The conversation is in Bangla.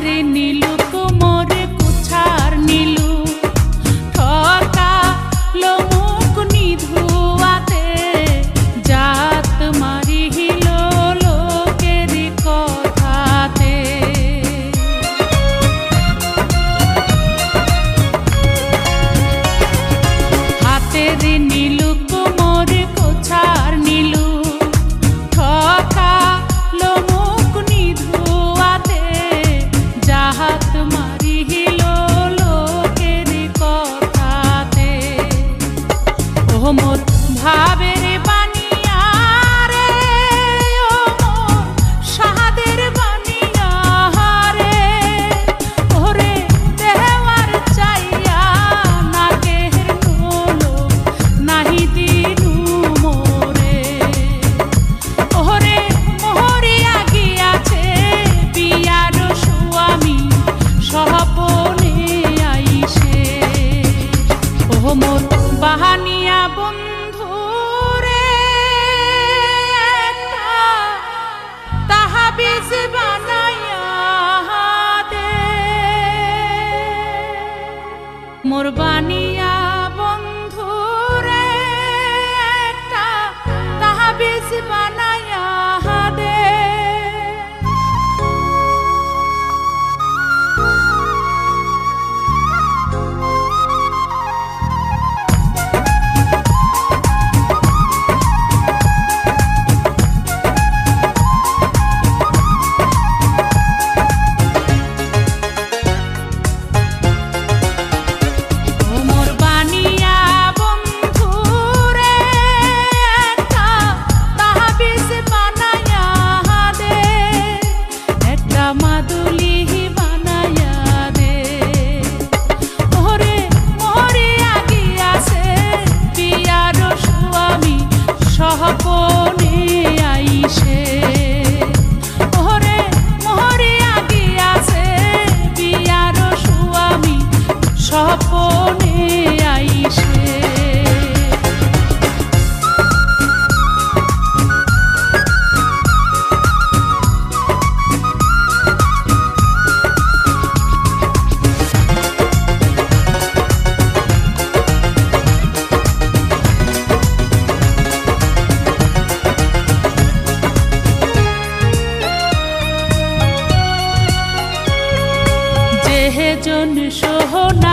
রে নীলু কোমরে কুছার নীলু ঠকা লো মুখ নিধুয়াতে জাত মারিল লোকের কথাতে হাতে রে নীলু কোমরে কুছার নীলু ঠকা লো মুখ নিধুয়াতে জাত মারিল লোকের কথাতে ও মোর ভাবের বানিয়া রে ও মোর সাদের বানিয়া রে ওরে দেওয়ার চাইয়া নাকের নোলো নাহি দিনু মোরে ওরে মোহরিয়া গিয়াছে বিয়ার স্বামী সহপনে আইসে ও মোর বাহানিয়া বন্ধু রে একটা তাহাবিজ বানাইয়া দে মোর বানিয়া বন্ধু রে একটা তাহাবিজ বানাইয়া দে ও মোর বানিয়া বন্ধু রে একটা তাহাবিজ বানাইয়া দে একটা মাদুলি বানাইয়া দে ওরে মরিয়া গিয়াছে বিয়ার স্বামী সহপনে আইসে ওরে মরিয়া গিয়াছে বিয়ার স্বামী সহপনে আইসে যেজন সোহনা